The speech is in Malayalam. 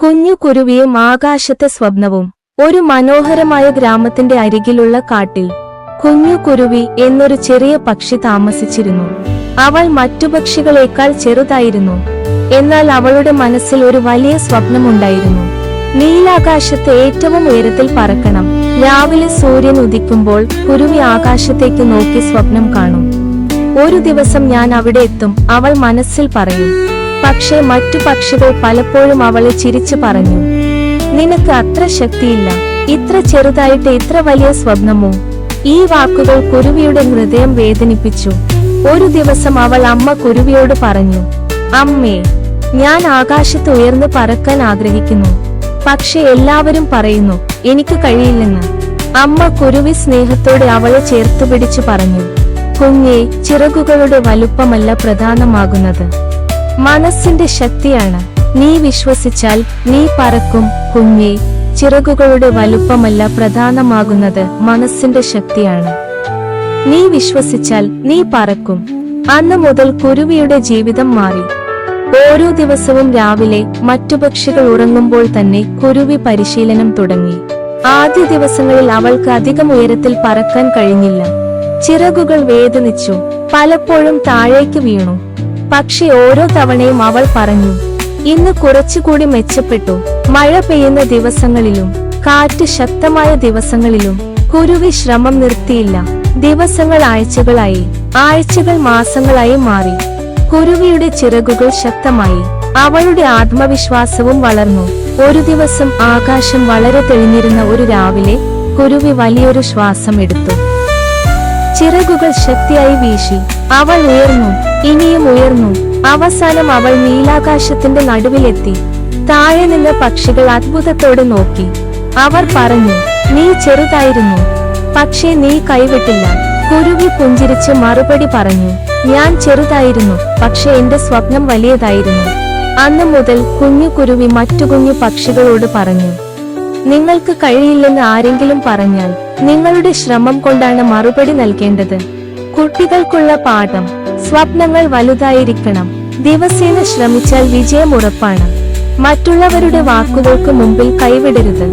കുഞ്ഞു കുരുവിയും ആകാശത്തെ സ്വപ്നവും. ഒരു മനോഹരമായ ഗ്രാമത്തിന്റെ അരികിലുള്ള കാട്ടിൽ കുഞ്ഞു കുരുവി എന്നൊരു ചെറിയ പക്ഷി താമസിച്ചിരുന്നു. അവൾ മറ്റു പക്ഷികളേക്കാൾ ചെറുതായിരുന്നു. എന്നാൽ അവളുടെ മനസ്സിൽ ഒരു വലിയ സ്വപ്നമുണ്ടായിരുന്നു. നീലാകാശത്ത് ഏറ്റവും ഉയരത്തിൽ പറക്കണം. രാവിലെ സൂര്യൻ ഉദിക്കുമ്പോൾ കുരുവി ആകാശത്തേക്ക് നോക്കി സ്വപ്നം കാണും. ഒരു ദിവസം ഞാൻ അവിടെ എത്തും, അവൾ മനസ്സിൽ പറയും. പക്ഷേ മറ്റു പക്ഷികൾ പലപ്പോഴും അവളെ ചിരിച്ചു പറഞ്ഞു, നിനക്ക് അത്ര ശക്തിയില്ല, ഇത്ര ചെറുതായിട്ട് ഇത്ര വലിയ സ്വപ്നമോ? ഈ വാക്കുകൾ കുരുവിയുടെ ഹൃദയം വേദനിപ്പിച്ചു. ഒരു ദിവസം അവൾ അമ്മ കുരുവിയോട് പറഞ്ഞു, അമ്മേ, ഞാൻ ആകാശത്ത് ഉയർന്നു പറക്കാൻ ആഗ്രഹിക്കുന്നു. പക്ഷെ എല്ലാവരും പറയുന്നു എനിക്ക് കഴിയില്ലെന്ന്. അമ്മ കുരുവി സ്നേഹത്തോടെ അവളെ ചേർത്തുപിടിച്ചു പറഞ്ഞു, കുഞ്ഞേ, ചിറകുകളുടെ വലുപ്പമല്ല പ്രധാനമാകുന്നത്, മനസ്സിന്റെ ശക്തിയാണ്. നീ വിശ്വസിച്ചാൽ നീ പറക്കും കുഞ്ഞേ. ചിറകുകളുടെ വലുപ്പമല്ല പ്രധാനമാകുന്നത്, മനസ്സിന്റെ ശക്തിയാണ്. നീ വിശ്വസിച്ചാൽ നീ പറക്കും. അന്ന് മുതൽ കുരുവിയുടെ ജീവിതം മാറി. ഓരോ ദിവസവും രാവിലെ മറ്റു പക്ഷികൾ ഉറങ്ങുമ്പോൾ തന്നെ കുരുവി പരിശീലനം തുടങ്ങി. ആദ്യ ദിവസങ്ങളിൽ അവൾക്ക് അധികം ഉയരത്തിൽ പറക്കാൻ കഴിഞ്ഞില്ല. ചിറകുകൾ വേദനിച്ചു, പലപ്പോഴും താഴേക്ക് വീണു. പക്ഷെ ഓരോ തവണയും അവൾ പറഞ്ഞു, ഇന്ന് കുറച്ചുകൂടി മെച്ചപ്പെട്ടു. മഴ പെയ്യുന്ന ദിവസങ്ങളിലും കാറ്റ് ശക്തമായ ദിവസങ്ങളിലും കുരുവി ശ്രമം നിർത്തിയില്ല. ദിവസങ്ങൾ ആഴ്ചകളായി, ആഴ്ചകൾ മാസങ്ങളായി മാറി. കുരുവിയുടെ ചിറകുകൾ ശക്തമായി, അവളുടെ ആത്മവിശ്വാസവും വളർന്നു. ഒരു ദിവസം ആകാശം വളരെ തെളിഞ്ഞിരുന്ന ഒരു രാവിലെ കുരുവി വലിയൊരു ശ്വാസം എടുത്തു. ചിറകുകൾ ശക്തിയായി വീശി. അവൾ ഉയർന്നു, ഇനിയും ഉയർന്നു. അവസാനം അവൾ നീലാകാശത്തിന്റെ നടുവിലെത്തി. താഴെ നിന്ന് പക്ഷികൾ അത്ഭുതത്തോടെ നോക്കി. അവർ പറഞ്ഞു, നീ ചെറുതായിരുന്നു, പക്ഷേ നീ കൈവിട്ടില്ല. കുരുവി പുഞ്ചിരിച്ച് മറുപടി പറഞ്ഞു, ഞാൻ ചെറുതായിരുന്നു, പക്ഷെ എന്റെ സ്വപ്നം വലിയതായിരുന്നു. അന്നു മുതൽ കുഞ്ഞു കുരുവി മറ്റു കുഞ്ഞു പക്ഷികളോട് പറഞ്ഞു, നിങ്ങൾക്ക് കഴിയില്ലെന്ന് ആരെങ്കിലും പറഞ്ഞാൽ നിങ്ങളുടെ ശ്രമം കൊണ്ടാണ് മറുപടി നൽകേണ്ടത്. കുട്ടികൾക്കുള്ള പാഠം: സ്വപ്നങ്ങൾ വലുതായിരിക്കണം. ദിവസേന ശ്രമിച്ചാൽ വിജയം ഉറപ്പാണ്. മറ്റുള്ളവരുടെ വാക്കുകൾക്ക് മുമ്പിൽ കൈവിടരുത്.